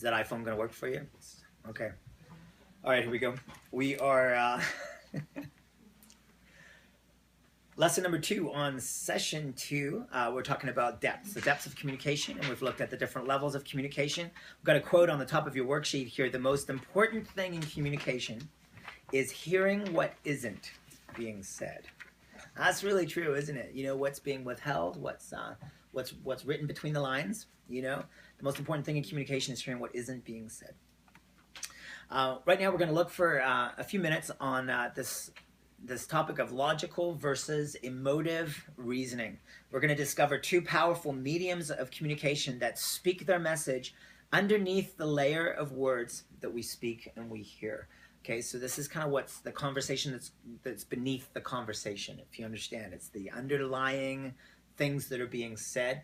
Is that iPhone going to work for you? Okay. All right, here we go. We are lesson number 2 on session 2. We're talking about depths, the depths of communication, and we've looked at the different levels of communication. We've got a quote on the top of your worksheet here. The most important thing in communication is hearing what isn't being said. That's really true, isn't it? You know, what's being withheld, what's written between the lines. You know, the most important thing in communication is hearing what isn't being said. Right now, we're going to look for a few minutes on this topic of logical versus emotive reasoning. We're going to discover 2 powerful mediums of communication that speak their message underneath the layer of words that we speak and we hear. Okay, so this is kind of what's the conversation that's beneath the conversation, if you understand. It's the underlying things that are being said.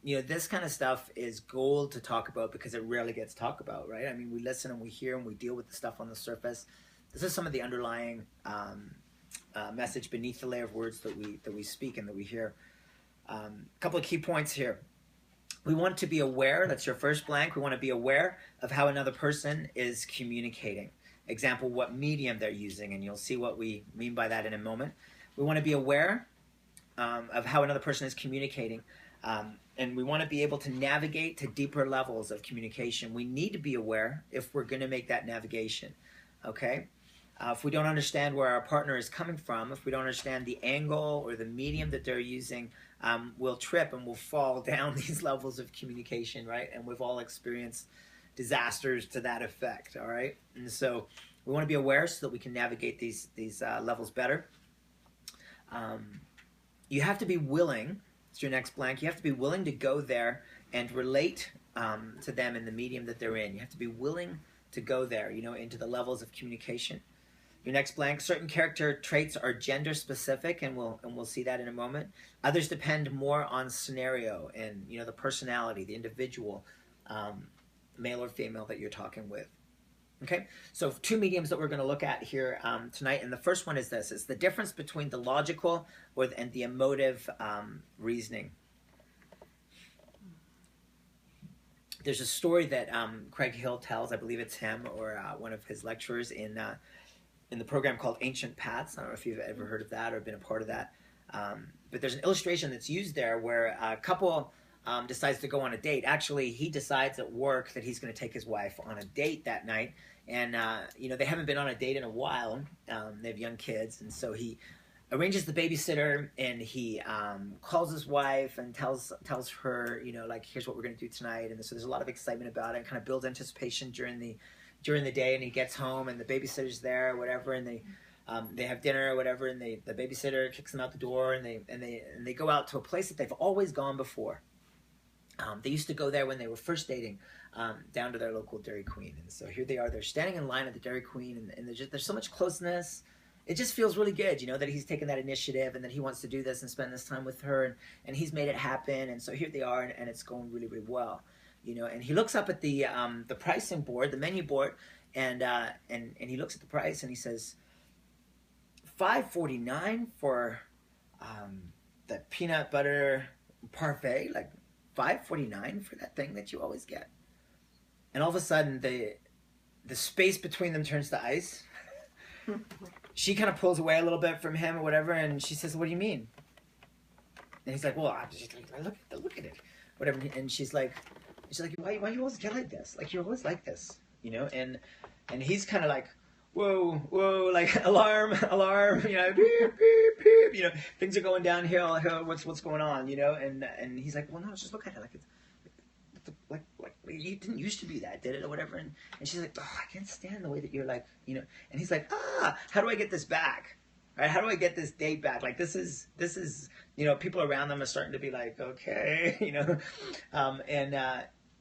You know, this kind of stuff is gold to talk about because it rarely gets talked about, right? I mean, we listen and we hear and we deal with the stuff on the surface. This is some of the underlying message beneath the layer of words that we speak and that we hear. A couple of key points here. We want to be aware, that's your first blank, we want to be aware of how another person is communicating. Example, what medium they're using, and you'll see what we mean by that in a moment. We want to be aware of how another person is communicating, and we want to be able to navigate to deeper levels of communication. We need to be aware if we're going to make that navigation, okay? If we don't understand where our partner is coming from, if we don't understand the angle or the medium that they're using, we'll trip and we'll fall down these levels of communication, right? And we've all experienced disasters to that effect, all right? And so we want to be aware so that we can navigate these levels better. You have to be willing, it's your next blank, you have to be willing to go there and relate to them in the medium that they're in. You have to be willing to go there, you know, into the levels of communication. Your next blank, certain character traits are gender specific, and we'll see that in a moment. Others depend more on scenario and, you know, the personality, the individual, male or female that you're talking with. Okay, so 2 mediums that we're going to look at here tonight, and the first one is this: it's the difference between the logical and the emotive reasoning. There's a story that Craig Hill tells, I believe it's him or one of his lecturers in the program called Ancient Paths. I don't know if you've ever heard of that or been a part of that, but there's an illustration that's used there where a couple decides to go on a date. Actually, he decides at work that he's going to take his wife on a date that night, and you know, they haven't been on a date in a while. They have young kids, and so he arranges the babysitter, and he calls his wife and tells her, you know, like, here's what we're going to do tonight. And so there's a lot of excitement about it, and kind of builds anticipation during the day. And he gets home, and the babysitter's there or whatever, and they have dinner or whatever, and the babysitter kicks them out the door, and they go out to a place that they've always gone before. They used to go there when they were first dating, down to their local Dairy Queen. And so here they are, they're standing in line at the Dairy Queen, and there's so much closeness. It just feels really good, you know, that he's taken that initiative and that he wants to do this and spend this time with her, and he's made it happen. And so here they are, and it's going really, really well, you know. And he looks up at the pricing board, the menu board, and he looks at the price and he says, $5.49 for the peanut butter parfait, like $5.49 for that thing that you always get. And all of a sudden, the space between them turns to ice. She kind of pulls away a little bit from him or whatever, and she says, "What do you mean?" And he's like, "Well, I look at it, whatever." And she's like, "Why you always get like this? Like, you're always like this, you know?" And he's kind of like, whoa, like alarm, you know, beep, beep, beep, you know, things are going downhill. What's going on, you know? And he's like, "Well, no, just look at it like it's like you didn't used to be that, did it, or whatever?" And she's like, "Oh, I can't stand the way that you're like, you know." And he's like, "How do I get this back? Right? How do I get this date back? Like, this is, you know, people around them are starting to be like, okay, you know."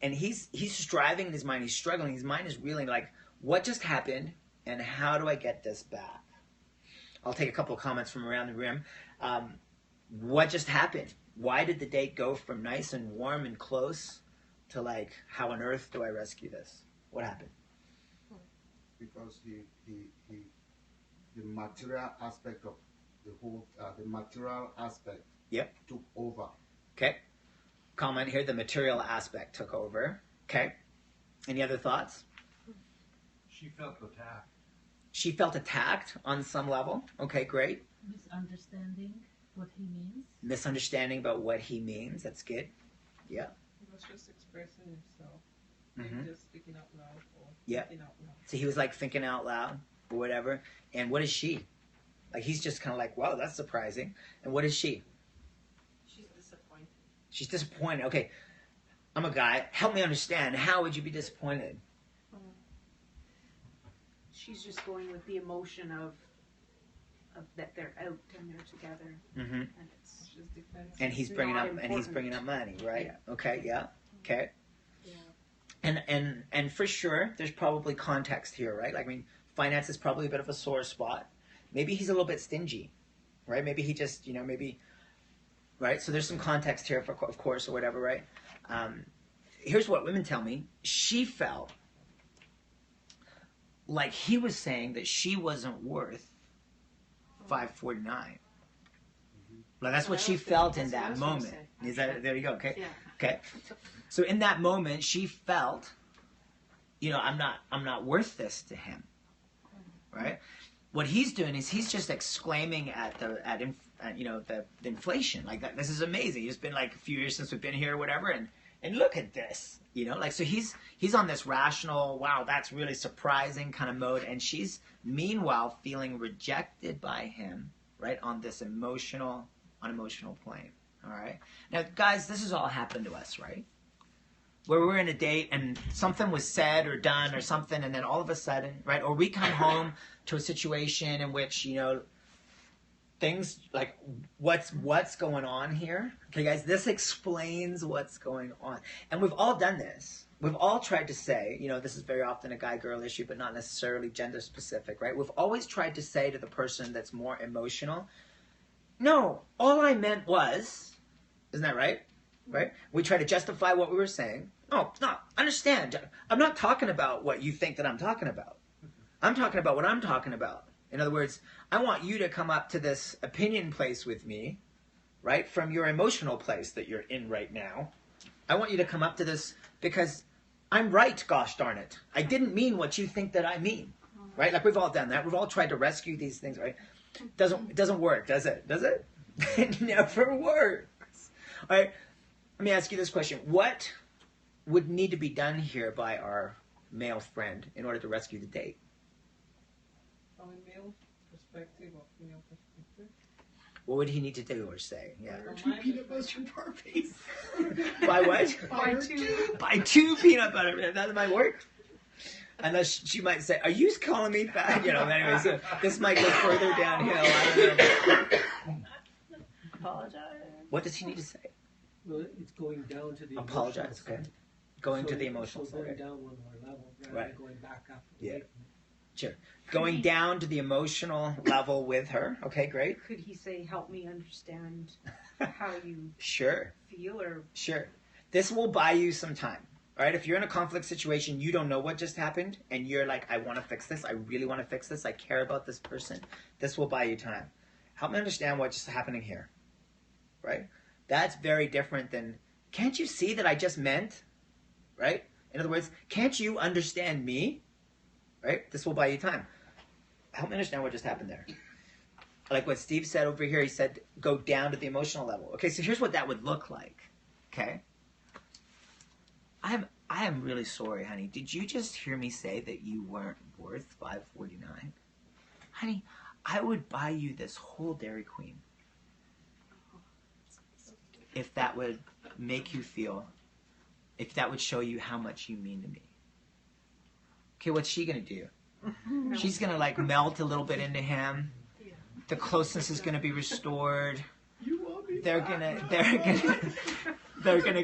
And he's striving in his mind, he's struggling, his mind is reeling, like, what just happened, and how do I get this back? I'll take a couple of comments from around the room. What just happened? Why did the date go from nice and warm and close to, like, how on earth do I rescue this? What happened? Because the material aspect of the whole, the material aspect took over. Okay. Comment here, the material aspect took over. Okay. Any other thoughts? She felt attacked. She felt attacked on some level. Okay, great. Misunderstanding what he means. Misunderstanding about what he means. That's good. Yeah. He was just expressing himself. Mm-hmm. Just speaking out loud or yeah. thinking out loud. So he was like thinking out loud or whatever. And what is she? Like he's just kind of like, wow, that's surprising. And what is she? She's disappointed. She's disappointed. Okay, I'm a guy. Help me understand. How would you be disappointed? She's just going with the emotion of that they're out and they're together, mm-hmm. and it's just defensive. And he's bringing up money, right? Yeah. Okay, yeah, okay. Yeah. And for sure, there's probably context here, right? Like, I mean, finance is probably a bit of a sore spot. Maybe he's a little bit stingy, right? Maybe he just, maybe, right? So there's some context here, of course, or whatever, right? Here's what women tell me. She felt like he was saying that she wasn't worth $549. Like that's what she felt in that moment. Is that there you go? Okay. Yeah. Okay. So in that moment, she felt, I'm not worth this to him, right? What he's doing is he's just exclaiming at the inflation, like that. This is amazing. It's been like a few years since we've been here, or whatever, and look at this, like so he's on this rational, wow, that's really surprising kind of mode, and she's meanwhile feeling rejected by him, right, on this emotional plane. All right, now guys, this has all happened to us, right? Where we're in a date and something was said or done or something, and then all of a sudden, right, or we come home to a situation in which things like what's going on here. Okay, guys, this explains what's going on. And we've all done this. We've all tried to say, this is very often a guy-girl issue, but not necessarily gender-specific, right? We've always tried to say to the person that's more emotional, no, all I meant was, isn't that right? Right? We try to justify what we were saying. Oh, no, understand. I'm not talking about what you think that I'm talking about. I'm talking about what I'm talking about. In other words, I want you to come up to this opinion place with me, right, from your emotional place that you're in right now. I want you to come up to this because I'm right, gosh darn it. I didn't mean what you think that I mean, right? Like we've all done that. We've all tried to rescue these things, right? It doesn't work, does it? Does it? It never works. All right, let me ask you this question. What would need to be done here by our male friend in order to rescue the date? From a male perspective or female perspective. What would he need to do or say? Yeah. Two peanut butter parfaits. By what? By two peanut butter. That might work. Unless she might say, "Are you calling me fat?" Anyway, so this might go further downhill. I don't know. apologize. What does he need to say? Well, it's going down to the apologize. Okay. Side. Going to the emotional side. Going down one more level rather right. than going back up. Yeah. Sure. Going down to the emotional level with her. Okay, great. Could he say, help me understand how you sure. feel? Or Sure. This will buy you some time. All right? If you're in a conflict situation, you don't know what just happened, and you're like, I want to fix this. I really want to fix this. I care about this person. This will buy you time. Help me understand what's just happening here. Right? That's very different than, can't you see that I just meant? Right? In other words, can't you understand me? Right? This will buy you time. Help me understand what just happened there. Like what Steve said over here, he said, go down to the emotional level. Okay, so here's what that would look like. Okay? I am really sorry, honey. Did you just hear me say that you weren't worth $5.49? Honey, I would buy you this whole Dairy Queen if that would make you feel, if that would show you how much you mean to me. Okay, what's she going to do? She's going to like melt a little bit into him. The closeness is going to be restored. They're going to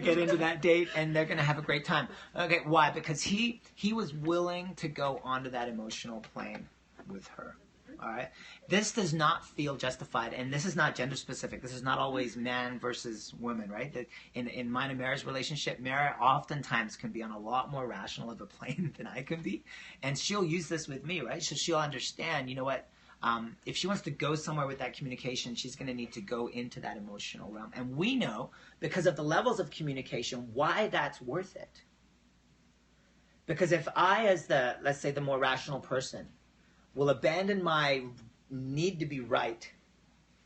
get into that date and they're going to have a great time. Okay, why? Because he was willing to go onto that emotional plane with her. All right. This does not feel justified, and this is not gender specific. This is not always man versus woman, right? That in mine and Mara's relationship, Mara oftentimes can be on a lot more rational of a plane than I can be, and she'll use this with me, right? So she'll understand, you know what? If she wants to go somewhere with that communication, she's going to need to go into that emotional realm, and we know because of the levels of communication why that's worth it. Because if I, as the, let's say, the more rational person, will abandon my need to be right,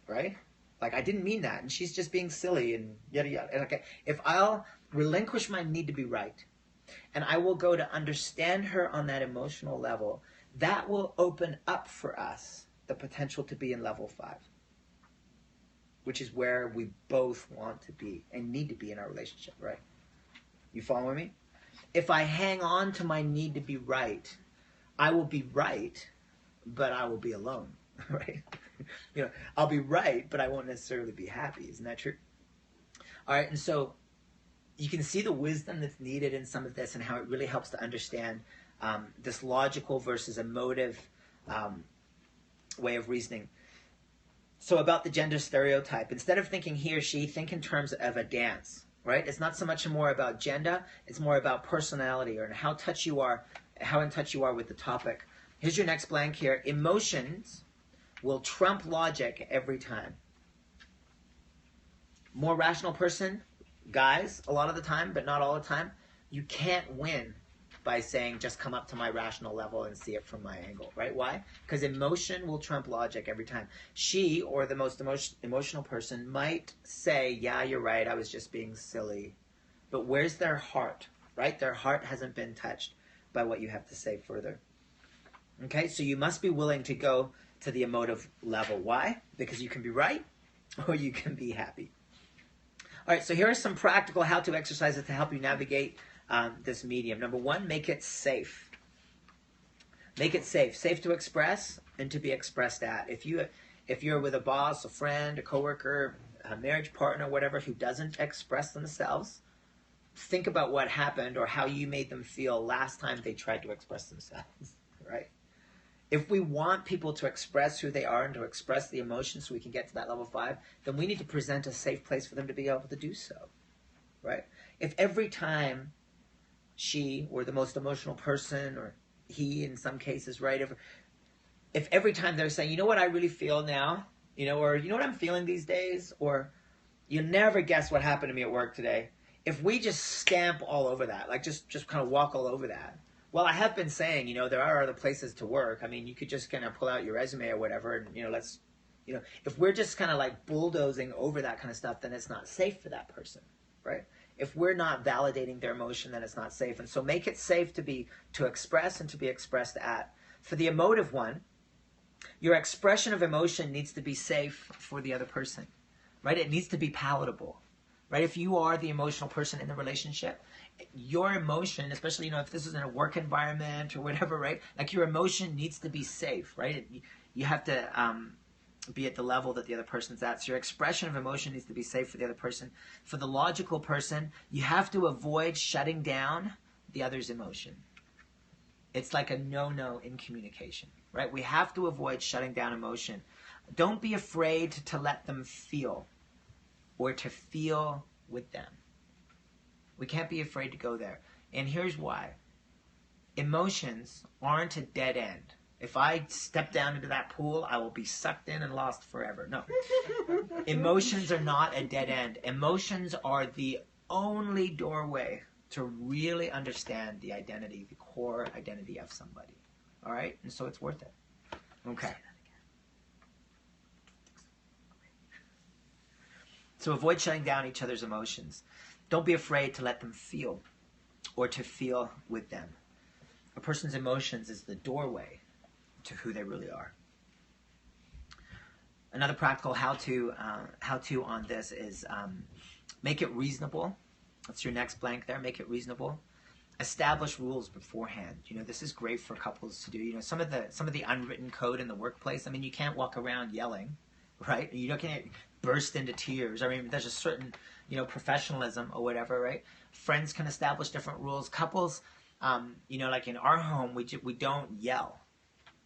right? Like, I didn't mean that, and she's just being silly and yada yada. Okay, if I'll relinquish my need to be right, and I will go to understand her on that emotional level, that will open up for us the potential to be in level 5, which is where we both want to be and need to be in our relationship, right? You following me? If I hang on to my need to be right, I will be right, but I will be alone, right? You know, I'll be right, but I won't necessarily be happy. Isn't that true? All right, and so you can see the wisdom that's needed in some of this and how it really helps to understand this logical versus emotive way of reasoning. So about the gender stereotype, instead of thinking he or she, think in terms of a dance, right? It's not so much more about gender, it's more about personality or how in touch you are with the topic. Here's your next blank here. Emotions will trump logic every time. More rational person, guys, a lot of the time, but not all the time, you can't win by saying, just come up to my rational level and see it from my angle, right? Why? Because emotion will trump logic every time. She, or the most emotional person, might say, yeah, you're right, I was just being silly. But where's their heart, right? Their heart hasn't been touched by what you have to say further. Okay, so you must be willing to go to the emotive level. Why? Because you can be right or you can be happy. All right, so here are some practical how-to exercises to help you navigate this medium. Number 1, make it safe. Make it safe. Safe to express and to be expressed at. If you're with a boss, a friend, a coworker, a marriage partner, whatever, who doesn't express themselves, think about what happened or how you made them feel last time they tried to express themselves, right? If we want people to express who they are and to express the emotions so we can get to that level 5, then we need to present a safe place for them to be able to do so, right? If every time she, or the most emotional person, or he in some cases, right, if every time they're saying, you know what I really feel now, you know, or you know what I'm feeling these days, or you'll never guess what happened to me at work today, if we just stamp all over that, like just kind of walk all over that, well, I have been saying, you know, there are other places to work. I mean, you could just kind of pull out your resume or whatever, and, you know, if we're just kind of like bulldozing over that kind of stuff, then it's not safe for that person, right? If we're not validating their emotion, then it's not safe. And so make it safe to express and to be expressed at. For the emotive one, your expression of emotion needs to be safe for the other person, right? It needs to be palatable, right? If you are the emotional person in the relationship, your emotion, especially, you know, if this is in a work environment or whatever, right? Like your emotion needs to be safe, right? You have to be at the level that the other person's at. So your expression of emotion needs to be safe for the other person. For the logical person, you have to avoid shutting down the other's emotion. It's like a no-no in communication, right? We have to avoid shutting down emotion. Don't be afraid to let them feel or to feel with them. We can't be afraid to go there. And here's why. Emotions aren't a dead end. If I step down into that pool, I will be sucked in and lost forever. No. Emotions are not a dead end. Emotions are the only doorway to really understand the identity, the core identity of somebody. All right? And so it's worth it. Okay. So avoid shutting down each other's emotions. Don't be afraid to let them feel or to feel with them. A person's emotions is the doorway to who they really are. Another practical how-to on this is make it reasonable. That's your next blank there. Make it reasonable. Establish rules beforehand. You know, this is great for couples to do. You know, some of the unwritten code in the workplace. I mean, you can't walk around yelling, right? You can't burst into tears. I mean, there's a certain, you know, professionalism or whatever, right? Friends can establish different rules. Couples, you know, like in our home, we don't yell.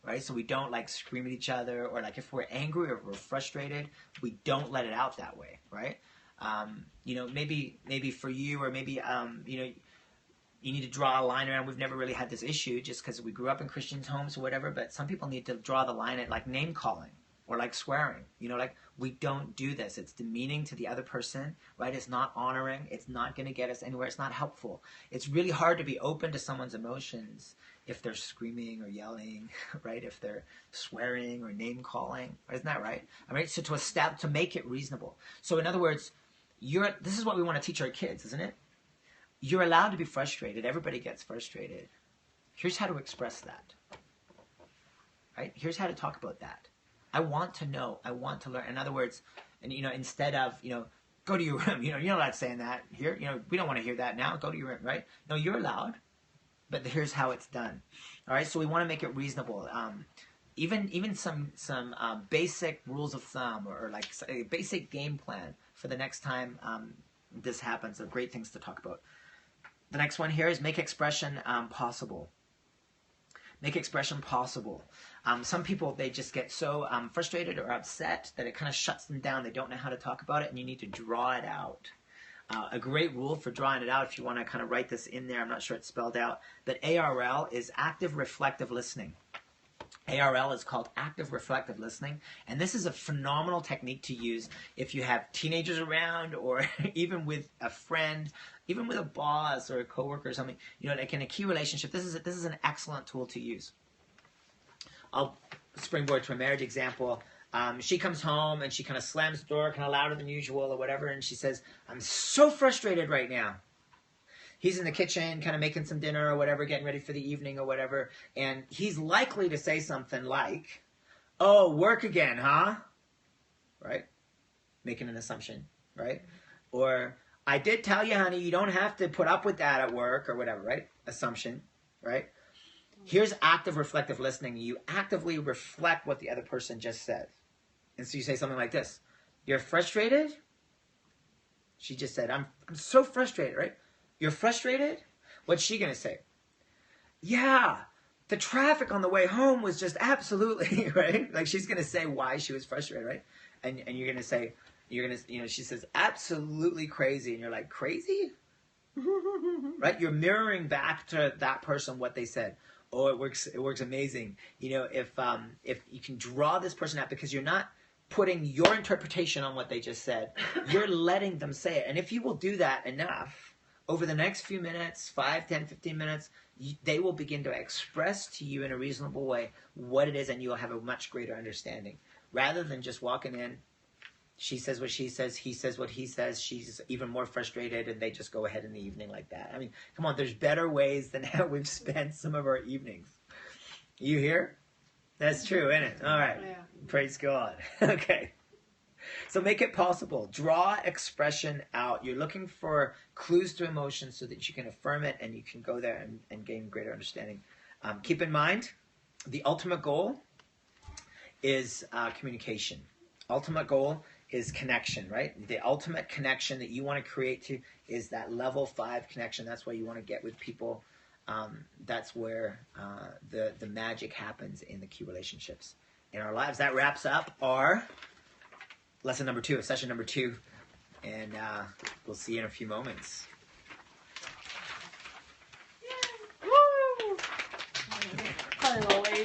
Right? So we don't like scream at each other, or like if we're angry or we're frustrated, we don't let it out that way, right? You know, maybe for you, or maybe, you know, you need to draw a line around. We've never really had this issue just because we grew up in Christian homes or whatever, but some people need to draw the line at like name calling, or like swearing. You know, like, we don't do this. It's demeaning to the other person, right? It's not honoring. It's not going to get us anywhere. It's not helpful. It's really hard to be open to someone's emotions if they're screaming or yelling, right? If they're swearing or name calling. Isn't that right? I mean, so to make it reasonable. So in other words, this is what we want to teach our kids, isn't it? You're allowed to be frustrated. Everybody gets frustrated. Here's how to express that, right? Here's how to talk about that. I want to know. I want to learn. In other words, and instead of, go to your room, you're not saying that here. We don't want to hear that now. Go to your room, right? No, you're allowed, but here's how it's done. All right, so we want to make it reasonable. Even some basic rules of thumb or like a basic game plan for the next time this happens are great things to talk about. The next one here is make expression possible. Make expression possible. Some people, they just get so frustrated or upset that it kind of shuts them down. They don't know how to talk about it, and you need to draw it out. A great rule for drawing it out, if you want to kind of write this in there, I'm not sure it's spelled out, but ARL is active reflective listening. ARL is called active reflective listening, and this is a phenomenal technique to use if you have teenagers around, or even with a friend, even with a boss or a coworker or something. Like in a key relationship, this is an excellent tool to use. I'll springboard to a marriage example. She comes home and she kind of slams the door kind of louder than usual or whatever, and she says, "I'm so frustrated right now." He's in the kitchen kind of making some dinner or whatever, getting ready for the evening or whatever, and he's likely to say something like, "Oh, work again, huh?" Right? Making an assumption, right? Or, "I did tell you, honey, you don't have to put up with that at work," or whatever, right? Assumption, right? Here's active reflective listening. You actively reflect what the other person just said. And so you say something like this: "You're frustrated?" She just said, I'm so frustrated, right? "You're frustrated?" What's she going to say? "Yeah, the traffic on the way home was just absolutely," right? Like, she's going to say why she was frustrated, right? And you're going to say, she says, "Absolutely crazy." And you're like, "Crazy?" Right? You're mirroring back to that person what they said. Oh, it works amazing. If you can draw this person out, because you're not putting your interpretation on what they just said, you're letting them say it. And if you will do that enough, over the next few minutes, 5, 10, 15 minutes, they will begin to express to you in a reasonable way what it is, and you'll have a much greater understanding. Rather than just walking in, she says what she says, he says what he says, she's even more frustrated, and they just go ahead in the evening like that. I mean, come on, there's better ways than how we've spent some of our evenings. You hear? That's true, isn't it? All right. Yeah. Praise God. Okay. So make it possible. Draw expression out. You're looking for clues to emotion so that you can affirm it and you can go there and gain greater understanding. Keep in mind, the ultimate goal is communication. Ultimate goal is connection, right? The ultimate connection that you want to create is that level 5 connection. That's why you want to get with people. That's where the magic happens in the key relationships in our lives. That wraps up our lesson number 2 of session number 2, and we'll see you in a few moments. Hello.